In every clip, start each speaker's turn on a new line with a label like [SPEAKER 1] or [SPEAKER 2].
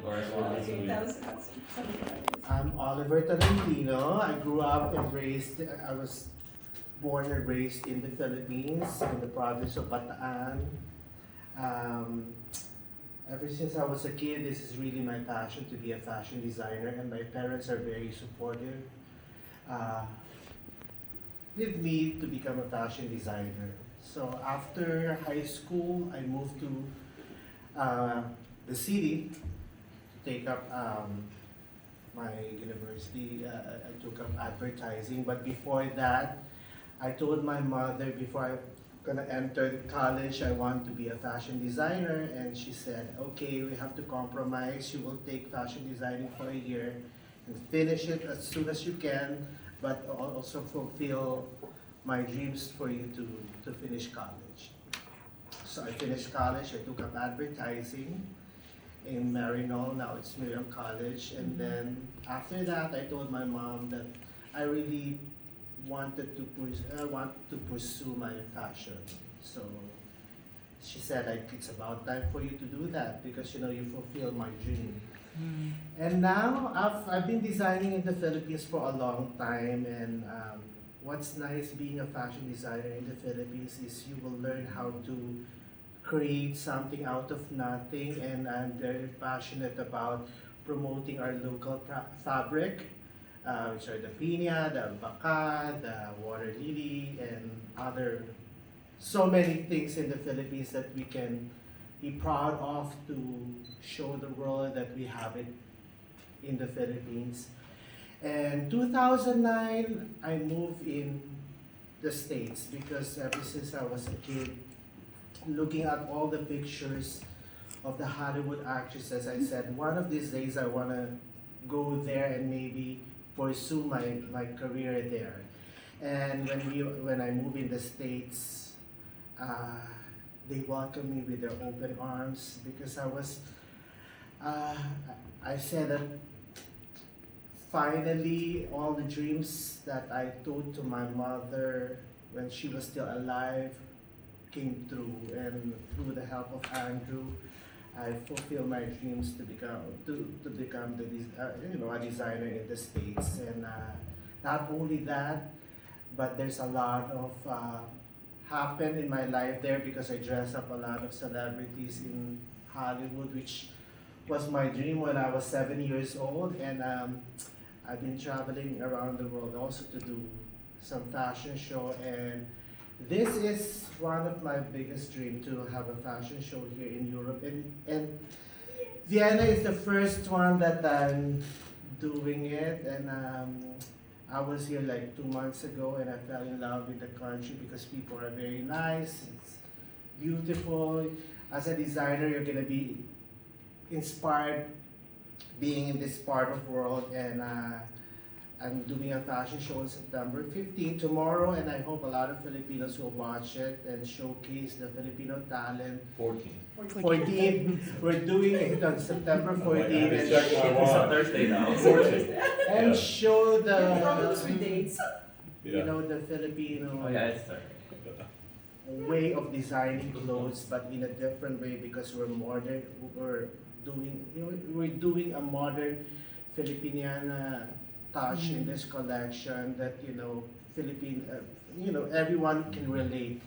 [SPEAKER 1] or as well as
[SPEAKER 2] Okay, tell us about something about this.
[SPEAKER 3] I'm Oliver Tolentino. I grew up and raised, I was born and raised in the Philippines, in the province of Bataan. Um, Ever since I was a kid, this is really my passion to be a fashion designer, and my parents are very supportive uh, with me to become a fashion designer. So after high school, I moved to the city to take up my university. I took up advertising, but before that, I told my mother before I gonna enter college, I want to be a fashion designer, and she said, okay, we have to compromise. You will take fashion designing for a year and finish it as soon as you can, but also fulfill my dreams for you to finish college. So I finished college, I took up advertising in Marinol, now it's Miriam College, and then after that, I told my mom that I really I want to pursue my fashion. So she said, like, it's about time for you to do that because you fulfill my dream. And now I've been designing in the Philippines for a long time, and what's nice being a fashion designer in the Philippines is you will learn how to create something out of nothing, and I'm very passionate about promoting our local fabric, which are the piña, the albaca, the water lily, and other so many things in the Philippines that we can be proud of to show the world that we have it in the Philippines. And 2009, I moved in the States because ever since I was a kid, looking at all the pictures of the Hollywood actresses, I said, one of these days I want to go there and maybe pursue my career there. And when I moved in the States, they welcomed me with their open arms because I said that finally all the dreams that I told to my mother when she was still alive came true, and through the help of Andrew, I fulfill my dreams to become a designer in the States. And not only that, but there's a lot of happened in my life there because I dress up a lot of celebrities in Hollywood, which was my dream when I was 7 years old. And I've been traveling around the world also to do some fashion show, and this is one of my biggest dreams, to have a fashion show here in Europe. And Vienna is the first one that I'm doing it. And I was here like 2 months ago, and I fell in love with the country because people are very nice. It's beautiful. As a designer, you're gonna be inspired being in this part of the world. And I'm doing a fashion show on September 15th, tomorrow, and I hope a lot of Filipinos will watch it and showcase the Filipino talent. 14th. We're doing it on September 14th.
[SPEAKER 1] It's a Thursday now. 14th.
[SPEAKER 3] And show
[SPEAKER 2] Problems with
[SPEAKER 3] the,
[SPEAKER 2] dates.
[SPEAKER 3] the Filipino
[SPEAKER 1] Oh yeah, it's Thursday.
[SPEAKER 3] way of designing clothes, but in a different way because we're modern. We're doing a modern Filipiniana touch in this collection that Philippine, everyone can relate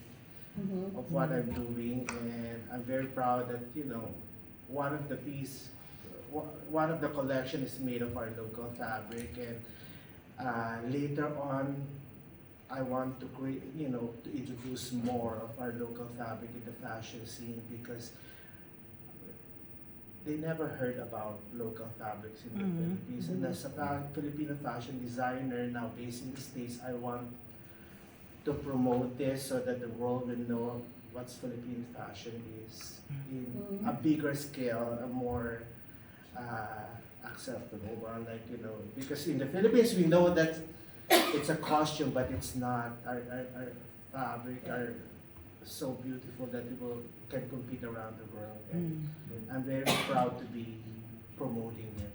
[SPEAKER 3] of what I'm doing, and I'm very proud that one of the collection is made of our local fabric, and later on I want to create, to introduce more of our local fabric in the fashion scene because they never heard about local fabrics in the Philippines. And as a Filipino fashion designer now based in the States, I want to promote this so that the world will know what Philippine fashion is in a bigger scale, a more acceptable one. Because in the Philippines we know that it's a costume, but it's not. Our fabric are so beautiful that people can compete around the world. And I'm very proud to be promoting it.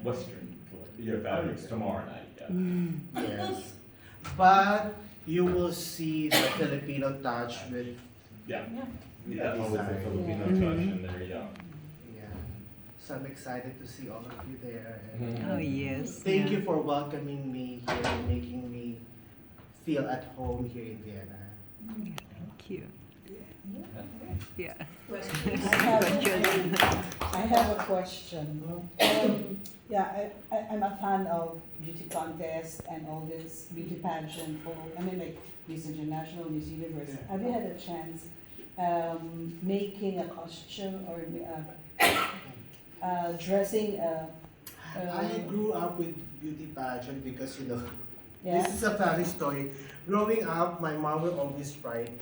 [SPEAKER 1] Western. Your fabrics tomorrow night. Yeah.
[SPEAKER 3] Yes. But you will see the Filipino touch with
[SPEAKER 1] Yeah. Yeah. Always a Filipino touch in there. Yeah.
[SPEAKER 3] So I'm excited to see all of you there. And
[SPEAKER 1] Mhm.
[SPEAKER 4] Oh, yes.
[SPEAKER 3] thank
[SPEAKER 4] yeah.
[SPEAKER 3] you for welcoming me here and making me feel at home here in Vienna.
[SPEAKER 4] Yeah, thank you. Yeah.
[SPEAKER 2] I have a question. Yeah, I'm a fan of beauty contest and all this beauty pageant. I mean, like Miss International, Miss Universe.
[SPEAKER 3] Yeah.
[SPEAKER 2] Have you had a chance making a costume or dressing?
[SPEAKER 3] I grew up with beauty pageant because, you know,
[SPEAKER 2] Yeah.
[SPEAKER 3] this is a funny story. Growing up, my mom would always write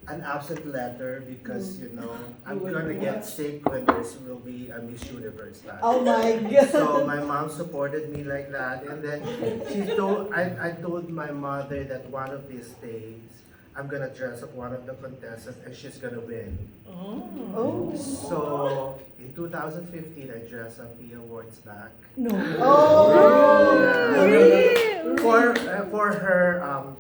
[SPEAKER 3] an absent letter because, you know, I'm
[SPEAKER 2] You would
[SPEAKER 3] gonna get
[SPEAKER 2] what?
[SPEAKER 3] sick when will be a Miss Universe pageant.
[SPEAKER 2] Oh my God.
[SPEAKER 3] So my mom supported me like that, and then I told my mother that one of these days I'm gonna dress up one of the contestants and she's gonna win.
[SPEAKER 2] Oh.
[SPEAKER 3] So in 2015, I dressed up the awards back.
[SPEAKER 2] No.
[SPEAKER 3] Oh,
[SPEAKER 4] really?
[SPEAKER 3] for her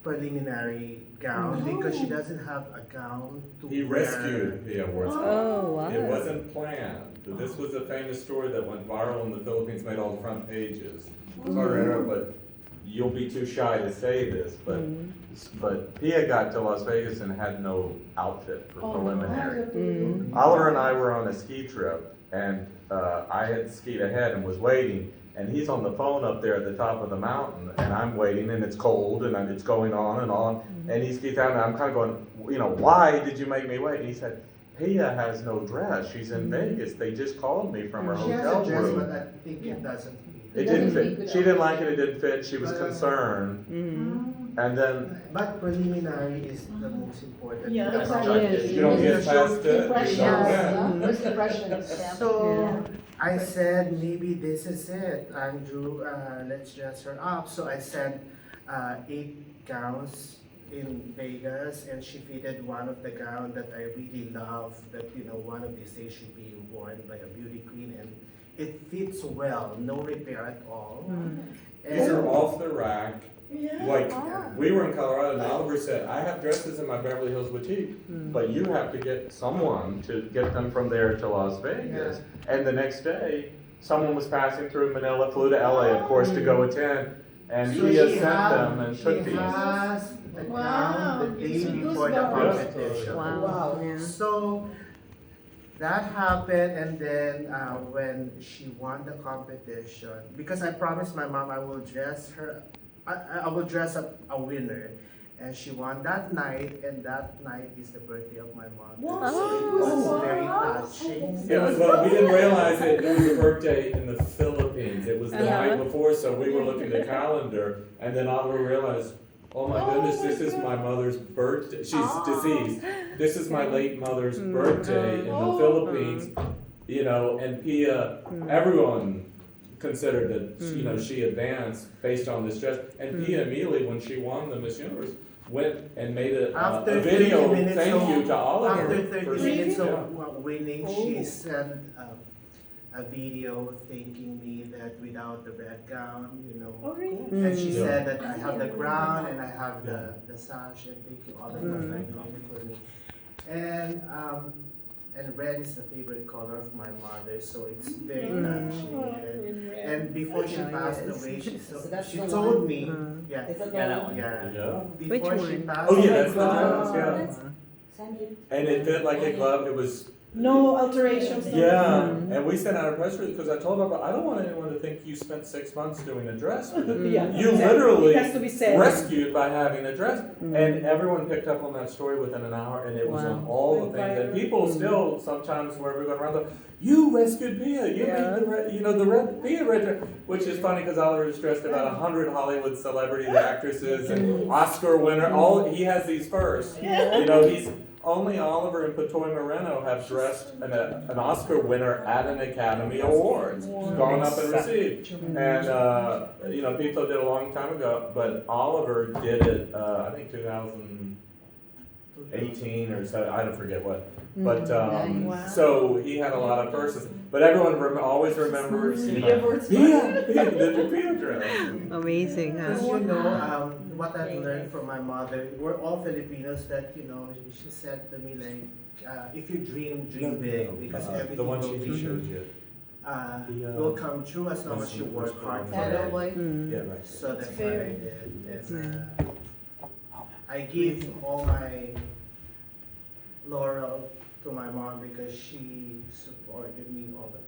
[SPEAKER 3] preliminary gown because she doesn't have a gown to
[SPEAKER 1] He
[SPEAKER 3] wear.
[SPEAKER 1] rescued the awards.
[SPEAKER 4] Oh, wow.
[SPEAKER 1] It wasn't planned. This was a famous story that went viral in the Philippines, made all the front pages. Sorry to interrupt, but you'll be too shy to say this, but Pia got to Las Vegas and had no outfit for preliminary. Oliver and I were on a ski trip, and I had skied ahead and was waiting, and he's on the phone up there at the top of the mountain, and I'm waiting, and it's cold, and it's going on, and he skis out, and I'm kind of going, you know, why did you make me wait? And he said, Pia has no dress. She's in Vegas. They just called me from her
[SPEAKER 3] She has
[SPEAKER 1] hotel
[SPEAKER 3] a dress,
[SPEAKER 1] room.
[SPEAKER 3] but I think it doesn't fit.
[SPEAKER 1] It didn't fit. She didn't like it. It didn't fit. She was concerned, and then
[SPEAKER 3] But preliminary is the most important.
[SPEAKER 2] Yeah,
[SPEAKER 3] That's
[SPEAKER 2] that's
[SPEAKER 3] right.
[SPEAKER 2] right.
[SPEAKER 3] Yes.
[SPEAKER 1] you don't get past it.
[SPEAKER 2] Impressions.
[SPEAKER 1] You don't win.
[SPEAKER 2] First impressions.
[SPEAKER 3] So I said, maybe this is it, Andrew. Let's dress her up. So I sent 8 gowns in Vegas, and she fitted one of the gown that I really love. That one of these days should be worn by a beauty queen, and it fits well, no repair at all.
[SPEAKER 1] These are off the rack. Like,
[SPEAKER 3] Yeah.
[SPEAKER 1] we were in Colorado, and Oliver said, I have dresses in my Beverly Hills boutique, but you have to get someone to get them from there to Las Vegas. And the next day, someone was passing through Manila, flew to LA, of course, to go attend, and
[SPEAKER 3] So
[SPEAKER 1] Pia
[SPEAKER 3] she
[SPEAKER 1] sent them and
[SPEAKER 3] she
[SPEAKER 1] took these.
[SPEAKER 3] has the
[SPEAKER 2] Wow.
[SPEAKER 3] gown the day
[SPEAKER 2] It's
[SPEAKER 3] before the
[SPEAKER 2] goosebumps.
[SPEAKER 3] competition.
[SPEAKER 4] Wow. Yeah.
[SPEAKER 3] So that happened, and then when she won the competition, because I promised my mom I will dress her, I will dress up a winner, and she won that night, and that night is the birthday of my mom. So it was very touching.
[SPEAKER 1] It was, well, we didn't realize it was a birthday in the Philippines. It was the night before, so we were looking at the calendar, and then Oliver realized, oh my goodness, this is my mother's birthday. She's deceased. This is my late mother's birthday in the Philippines, and Pia, everyone considered that, she advanced based on this dress. And Pia immediately, when she won the Miss Universe, went and made a
[SPEAKER 3] After
[SPEAKER 1] video
[SPEAKER 3] 30 minutes
[SPEAKER 1] thank
[SPEAKER 3] of-
[SPEAKER 1] you to Oliver.
[SPEAKER 3] After
[SPEAKER 1] for
[SPEAKER 3] 30 minutes
[SPEAKER 1] yeah.
[SPEAKER 3] of winning, she sent a video thanking me that without the red gown, and she
[SPEAKER 1] Yeah.
[SPEAKER 3] said that I have the crown and I have the sash, and thank you all of you for doing for me. And red is the favorite color of my mother, so it's very touching. And before she passed away,
[SPEAKER 2] that's
[SPEAKER 3] she
[SPEAKER 2] the
[SPEAKER 3] told
[SPEAKER 2] one.
[SPEAKER 3] me, yeah,
[SPEAKER 2] Is that
[SPEAKER 5] Yeah, that
[SPEAKER 2] the
[SPEAKER 5] one.
[SPEAKER 3] yeah.
[SPEAKER 1] Yeah.
[SPEAKER 3] Before
[SPEAKER 4] Which
[SPEAKER 3] she
[SPEAKER 4] one?
[SPEAKER 3] passed
[SPEAKER 1] Oh yeah,
[SPEAKER 3] away,
[SPEAKER 1] that's the dress, yeah.
[SPEAKER 2] Send it.
[SPEAKER 1] And it fit like a glove. It was
[SPEAKER 2] No alterations. no
[SPEAKER 1] yeah.
[SPEAKER 2] nothing.
[SPEAKER 1] And we sent out a press release because I told her, I don't want anyone to think you spent 6 months doing a dress with it.
[SPEAKER 2] Yeah.
[SPEAKER 1] You
[SPEAKER 2] It
[SPEAKER 1] literally
[SPEAKER 2] has to be said.
[SPEAKER 1] rescued by having a dress. And everyone picked up on that story within an hour, and it was on all the things. And people still sometimes wherever we go around, go, you rescued Pia. You made the red Pia red dress, which is funny because Oliver has dressed about 100 Hollywood celebrities, actresses, and Oscar winner. He has these first. He's. Only Oliver and Patoy Moreno have dressed an Oscar winner at an Academy Awards, gone up and received. And, people did a long time ago, but Oliver did it, I think 2018 or so, I don't forget what. But, so he had a lot of persons. But everyone always remembers, Pia, the Pia dress.
[SPEAKER 4] Amazing, huh?
[SPEAKER 3] Because what I've learned from my mother, we're all Filipinos that, she said to me like, if you dream big, because everything
[SPEAKER 1] The one
[SPEAKER 3] will
[SPEAKER 1] she just showed you.
[SPEAKER 3] will come true as long as you work hard for
[SPEAKER 2] Hello,
[SPEAKER 3] it.
[SPEAKER 2] boy.
[SPEAKER 1] Yeah, right.
[SPEAKER 3] So that's what I
[SPEAKER 4] Very-
[SPEAKER 3] did. And, I give all my laurel to my mom because she supported me all the way.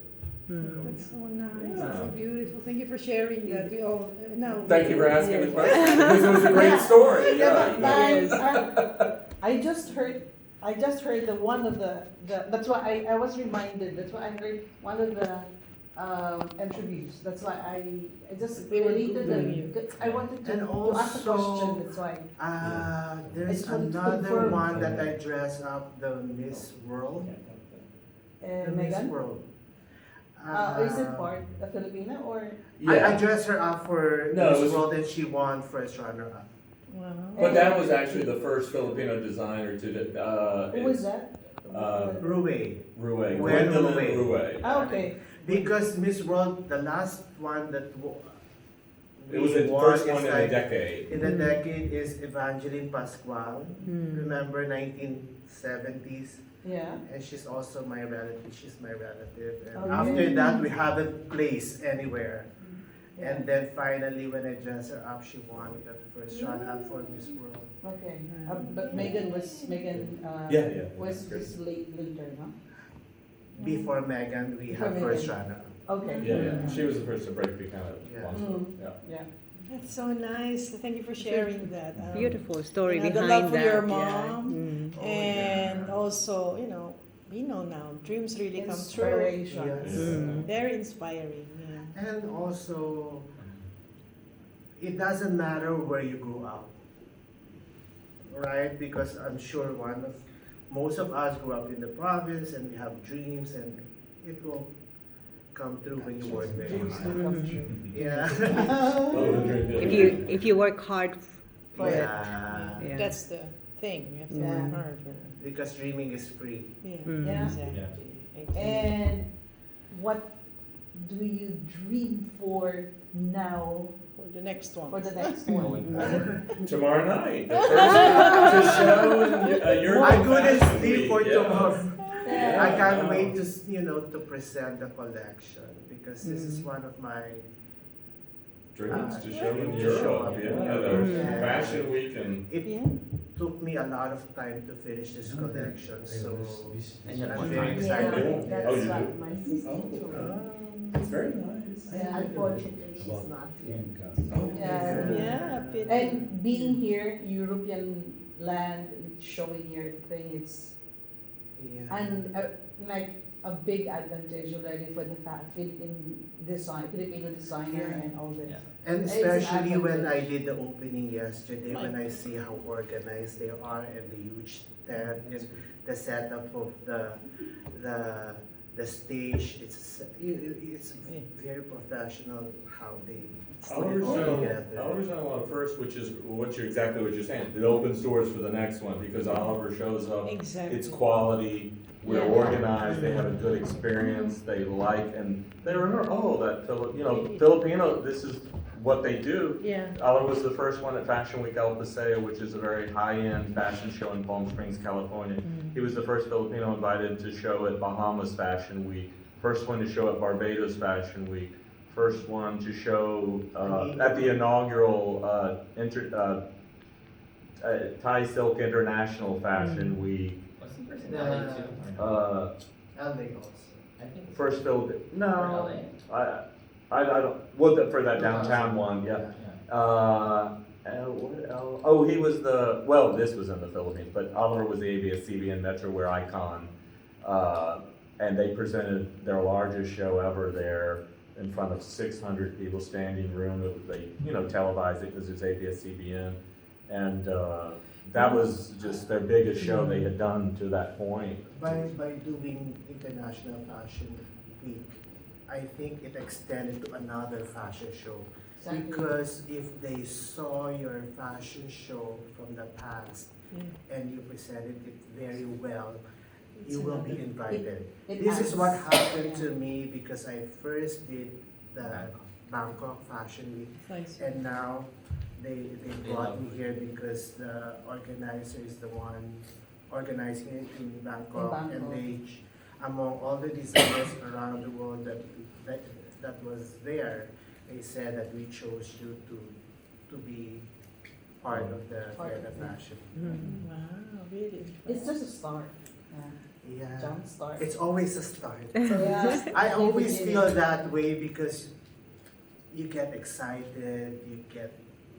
[SPEAKER 5] That's so nice. That's so beautiful. Thank you for sharing that. We all now.
[SPEAKER 1] Thank you for asking the question, because it was a great story,
[SPEAKER 2] Yeah,
[SPEAKER 1] yeah.
[SPEAKER 2] but I just heard the one of the that's why I was reminded, that's why I heard one of the interviews, that's why I just
[SPEAKER 5] They were
[SPEAKER 2] related
[SPEAKER 5] Googling
[SPEAKER 2] them. I wanted to
[SPEAKER 3] And
[SPEAKER 2] ask a
[SPEAKER 3] also,
[SPEAKER 2] question, that's why.
[SPEAKER 3] There's
[SPEAKER 2] I just wanted to
[SPEAKER 3] another
[SPEAKER 2] confirm.
[SPEAKER 3] one that I dress up, the Miss World. The Miss
[SPEAKER 2] Megan?
[SPEAKER 3] World.
[SPEAKER 2] Is it part of Filipina or?
[SPEAKER 3] I dressed her up for
[SPEAKER 1] No, it
[SPEAKER 3] Miss
[SPEAKER 1] was-
[SPEAKER 3] World and she won first runner-up.
[SPEAKER 5] Wow.
[SPEAKER 1] But that was actually the first Filipino designer to,
[SPEAKER 2] Who was that?
[SPEAKER 3] Ruwe.
[SPEAKER 1] Rue,
[SPEAKER 3] Gwen
[SPEAKER 1] Gwendolyn
[SPEAKER 3] Rue.
[SPEAKER 1] Rue.
[SPEAKER 2] Ah, okay.
[SPEAKER 3] Because Miss World, the last one that
[SPEAKER 1] It was the
[SPEAKER 3] we won
[SPEAKER 1] first
[SPEAKER 3] is
[SPEAKER 1] one in a
[SPEAKER 3] like-
[SPEAKER 1] decade.
[SPEAKER 3] in the decade is Evangeline Pascual.
[SPEAKER 4] Hmm.
[SPEAKER 3] Remember 1970s?
[SPEAKER 2] Yeah.
[SPEAKER 3] And she's also my relative. She's my relative. And
[SPEAKER 2] Oh,
[SPEAKER 3] after
[SPEAKER 2] yeah.
[SPEAKER 3] that, we haven't placed anywhere. And then finally, when I dressed her up, she won the first runner-up for Miss World.
[SPEAKER 2] Okay. But Megan
[SPEAKER 1] Yeah.
[SPEAKER 2] was just later, no?
[SPEAKER 3] Before Megan, we
[SPEAKER 2] Before
[SPEAKER 3] had first
[SPEAKER 2] Megan.
[SPEAKER 3] runner-up.
[SPEAKER 2] Okay.
[SPEAKER 1] Yeah, she was the first to break the kind of
[SPEAKER 3] Yeah.
[SPEAKER 1] monster, yeah.
[SPEAKER 2] Yeah.
[SPEAKER 5] That's so nice. Thank you for sharing that.
[SPEAKER 4] Beautiful story
[SPEAKER 5] Yeah, the
[SPEAKER 4] behind
[SPEAKER 5] love for
[SPEAKER 4] that.
[SPEAKER 5] your
[SPEAKER 4] yeah.
[SPEAKER 5] mom.
[SPEAKER 4] Mm.
[SPEAKER 5] And also, we know now, dreams really come true.
[SPEAKER 2] Inspiration.
[SPEAKER 3] Yes.
[SPEAKER 4] Mm.
[SPEAKER 5] Very inspiring. Yeah.
[SPEAKER 3] And also, it doesn't matter where you grew up, right? Because I'm sure most of us grew up in the province and we have dreams and it will come true when you work very
[SPEAKER 2] Dreams do
[SPEAKER 3] hard.
[SPEAKER 2] come true.
[SPEAKER 3] Yeah.
[SPEAKER 4] If you work hard for it.
[SPEAKER 3] Yeah.
[SPEAKER 4] Yeah.
[SPEAKER 5] That's the thing. You have to
[SPEAKER 2] Yeah.
[SPEAKER 5] work hard.
[SPEAKER 3] Because dreaming is free.
[SPEAKER 5] Yeah.
[SPEAKER 4] Mm.
[SPEAKER 2] Yeah.
[SPEAKER 5] Exactly.
[SPEAKER 2] And what do you dream for now
[SPEAKER 5] For the next one.
[SPEAKER 2] for the next one?
[SPEAKER 1] Tomorrow night, the first to show in your
[SPEAKER 3] I couldn't
[SPEAKER 1] fashion
[SPEAKER 3] sleep
[SPEAKER 1] week,
[SPEAKER 3] for
[SPEAKER 1] yeah.
[SPEAKER 3] tomorrow.
[SPEAKER 2] Yeah.
[SPEAKER 3] I can't wait to present the collection because this is one of my
[SPEAKER 1] Dreams to show in
[SPEAKER 3] to show
[SPEAKER 1] Europe,
[SPEAKER 3] up.
[SPEAKER 1] yeah, the
[SPEAKER 3] Mm.
[SPEAKER 1] fashion week and.
[SPEAKER 3] it
[SPEAKER 5] Yeah.
[SPEAKER 3] took me a lot of time to finish this collection, so
[SPEAKER 6] And you have
[SPEAKER 3] I'm
[SPEAKER 6] one
[SPEAKER 3] very
[SPEAKER 6] time.
[SPEAKER 3] excited.
[SPEAKER 1] Yeah.
[SPEAKER 7] That's
[SPEAKER 1] Oh, you
[SPEAKER 7] what
[SPEAKER 1] do?
[SPEAKER 7] my sister told me.
[SPEAKER 1] It's very nice.
[SPEAKER 2] Yeah.
[SPEAKER 7] Unfortunately, she's not here.
[SPEAKER 1] Oh.
[SPEAKER 2] Yeah.
[SPEAKER 5] Yeah. Pity.
[SPEAKER 2] And being here, European land, showing your thing, it's and like a big advantage already for the Filipino designer
[SPEAKER 3] Yeah.
[SPEAKER 2] and all this.
[SPEAKER 6] Yeah.
[SPEAKER 3] And
[SPEAKER 2] It's
[SPEAKER 3] especially when I
[SPEAKER 2] advantage.
[SPEAKER 3] did the opening yesterday, when I see how organized they are and the huge tent and the setup of the stage, it's very professional how they
[SPEAKER 1] Oliver's
[SPEAKER 3] all
[SPEAKER 1] done
[SPEAKER 3] together.
[SPEAKER 1] a lot of first, which is exactly what you're saying. It opens doors for the next one because Oliver shows up.
[SPEAKER 5] Exactly.
[SPEAKER 1] It's quality. We're
[SPEAKER 2] Yeah.
[SPEAKER 1] organized. They have a good experience. They like and they remember. Oh, that Filipino. This is what they do.
[SPEAKER 5] Yeah.
[SPEAKER 1] Oliver was the first one at Fashion Week El Paseo, which is a very high-end fashion show in Palm Springs, California. He was the first Filipino invited to show at Bahamas Fashion Week. First one to show at Barbados Fashion Week. First one to show at the inaugural Thai Silk International Fashion Week.
[SPEAKER 6] What's the person in LA too?
[SPEAKER 3] LA also.
[SPEAKER 6] I think.
[SPEAKER 1] First Filipino.
[SPEAKER 6] Or
[SPEAKER 1] No,
[SPEAKER 6] LA.
[SPEAKER 1] I don't. Well, for that downtown one, yeah. What else? Oh, he was this was in the Philippines, but Oliver was the ABS-CBN Metro Wear icon. And they presented their largest show ever there in front of 600 people, standing room. They, televised it because it was ABS-CBN. And that was just their biggest show they had done to that point.
[SPEAKER 3] By doing International Fashion Week, I think it extended to another fashion show.
[SPEAKER 2] Exactly.
[SPEAKER 3] Because if they saw your fashion show from the past
[SPEAKER 5] Yeah.
[SPEAKER 3] and you presented it very well, you will be invited.
[SPEAKER 2] It
[SPEAKER 3] This is what
[SPEAKER 2] adds.
[SPEAKER 3] happened to me because I first did the Bangkok Fashion Week
[SPEAKER 5] Nice.
[SPEAKER 3] and now they brought me here because the organizer is the one organizing it in Bangkok,
[SPEAKER 2] Bangkok.
[SPEAKER 3] and among all the designers around the world that was there, they said that we chose you to be part of the
[SPEAKER 2] Part of
[SPEAKER 3] Vienna
[SPEAKER 2] it.
[SPEAKER 3] Fashion.
[SPEAKER 5] Wow, really?
[SPEAKER 2] It's just a start.
[SPEAKER 3] Yeah,
[SPEAKER 2] Jump start.
[SPEAKER 3] it's always a start.
[SPEAKER 2] Yeah.
[SPEAKER 3] I always
[SPEAKER 2] Beginning.
[SPEAKER 3] feel that way because you get excited, you get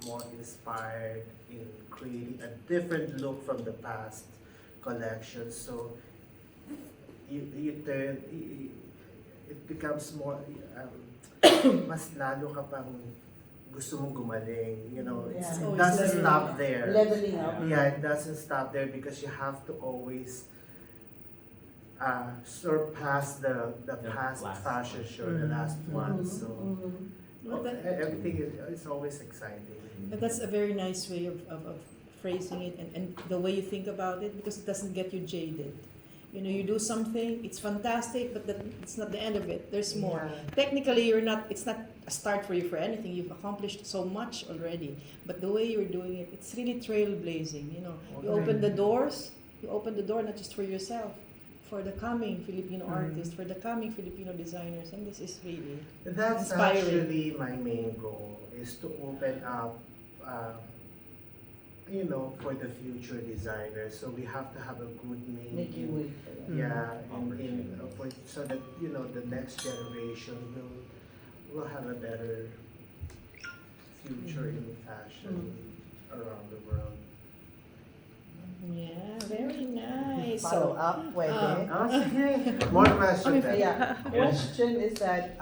[SPEAKER 3] more inspired in creating a different look from the past collection. So it becomes more, mas lalo ka pang gusto mong gumaling, you know,
[SPEAKER 2] Yeah.
[SPEAKER 3] it
[SPEAKER 5] Always
[SPEAKER 3] doesn't
[SPEAKER 5] leveling
[SPEAKER 3] stop
[SPEAKER 5] up.
[SPEAKER 3] there.
[SPEAKER 2] Leveling up.
[SPEAKER 3] Yeah, it doesn't stop there because you have to always surpass the past
[SPEAKER 6] last
[SPEAKER 3] fashion show, the
[SPEAKER 4] Mm.
[SPEAKER 3] last one.
[SPEAKER 2] Mhm,
[SPEAKER 3] So
[SPEAKER 2] mhm.
[SPEAKER 5] But that-
[SPEAKER 3] everything is always exciting.
[SPEAKER 5] But that's a very nice way of phrasing it and the way you think about it, because it doesn't get you jaded. You know, you do something, it's fantastic, but it's not the end of it. There's more.
[SPEAKER 3] Yeah.
[SPEAKER 5] Technically, it's not a start for you for anything. You've accomplished so much already. But the way you're doing it, it's really trailblazing. You know, you
[SPEAKER 3] Okay.
[SPEAKER 5] open the doors. You open the door not just for yourself, for the coming Filipino artists, for the coming Filipino designers, and this is really
[SPEAKER 3] That's
[SPEAKER 5] inspiring.
[SPEAKER 3] actually my main goal, is to open up, you know, for the future designers. So we have to have a good name.
[SPEAKER 2] Making
[SPEAKER 3] in-
[SPEAKER 2] way.
[SPEAKER 3] Yeah, so that, you know, the next generation will have a better future in fashion around the world.
[SPEAKER 5] yeah, very nice.
[SPEAKER 2] Follow
[SPEAKER 5] So
[SPEAKER 2] up, pwede.
[SPEAKER 3] Oh, sige. More questions. then.
[SPEAKER 2] Yeah, question is that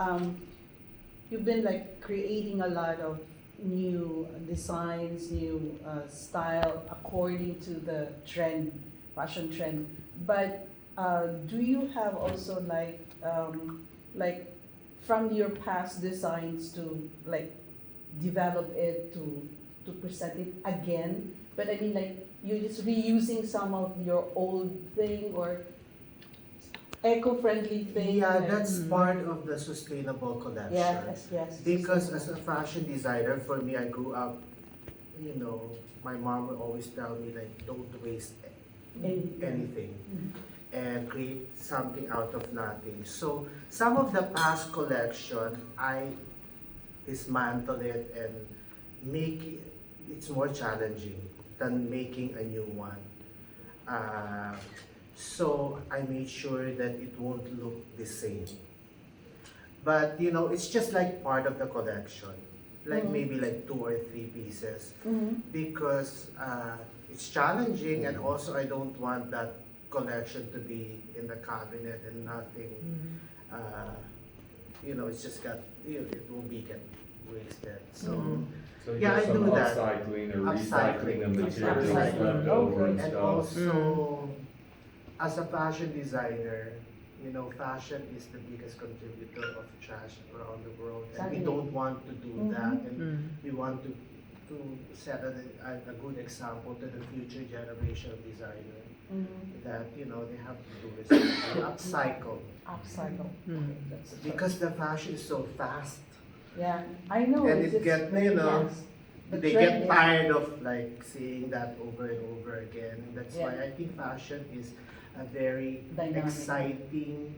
[SPEAKER 2] you've been like creating a lot of new designs, new style according to the trend, fashion trend. But do you have also like from your past designs to like develop it to present it again? But I mean like you're just reusing some of your old thing or eco-friendly thing.
[SPEAKER 3] Yeah,
[SPEAKER 2] like-
[SPEAKER 3] that's part of the sustainable collection.
[SPEAKER 2] Yes.
[SPEAKER 3] Because as a fashion designer, for me, I grew up, you know, my mom would always tell me like, don't waste anything and create something out of nothing. So some of the past collection, I dismantle it and make it, it's more challenging than making a new one. So I made sure that it won't look the same. But you know, it's just like part of the collection, like
[SPEAKER 2] Mhm.
[SPEAKER 3] maybe like 2 or 3 pieces,
[SPEAKER 2] Mhm.
[SPEAKER 3] because it's challenging, and also I don't want that collection to be in the cabinet and nothing. You know, it's just got, you know, it will be get wasted. So.
[SPEAKER 1] So you
[SPEAKER 3] Yeah,
[SPEAKER 1] have
[SPEAKER 3] I
[SPEAKER 1] some
[SPEAKER 3] do that.
[SPEAKER 1] upcycling or recycling
[SPEAKER 3] Upcycling.
[SPEAKER 1] of materials
[SPEAKER 2] Upcycling.
[SPEAKER 1] left over and
[SPEAKER 3] And
[SPEAKER 1] stuff.
[SPEAKER 3] also, as a fashion designer, you know, fashion is the biggest contributor of trash around the world, and we
[SPEAKER 2] Exactly.
[SPEAKER 3] don't want to do that, and
[SPEAKER 4] Mm.
[SPEAKER 3] we want to set a good example to the future generation of designer
[SPEAKER 2] Mhm.
[SPEAKER 3] that, you know, they have to do is to upcycle,
[SPEAKER 2] Upcycle.
[SPEAKER 4] Mm.
[SPEAKER 2] That's the
[SPEAKER 3] because the fashion is so fast,
[SPEAKER 2] Yeah, I know.
[SPEAKER 3] and
[SPEAKER 2] it's
[SPEAKER 3] it get,
[SPEAKER 2] very
[SPEAKER 3] you know,
[SPEAKER 2] fast. The
[SPEAKER 3] they
[SPEAKER 2] trend
[SPEAKER 3] get
[SPEAKER 2] is-
[SPEAKER 3] tired of like seeing that over and over again, and that's why
[SPEAKER 2] Yeah.
[SPEAKER 3] I think fashion is a very
[SPEAKER 2] Dynamic.
[SPEAKER 3] exciting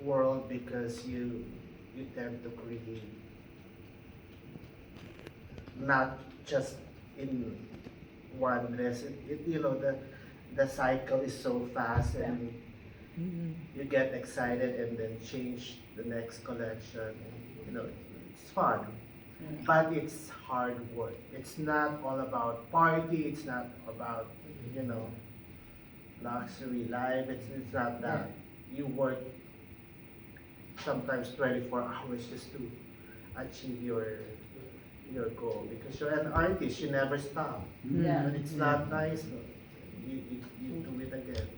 [SPEAKER 3] world, because you tend to create not just in one dress. You know, the cycle is so fast, and you get excited and then change the next collection. You know, it's fun,
[SPEAKER 2] Yeah.
[SPEAKER 3] but it's hard work. It's not all about party. It's not about, you know, luxury life. It's not that. You work sometimes 24 hours just to achieve your goal, because you're an artist. You never stop.
[SPEAKER 2] Yeah.
[SPEAKER 3] And it's not nice. No? You do it again.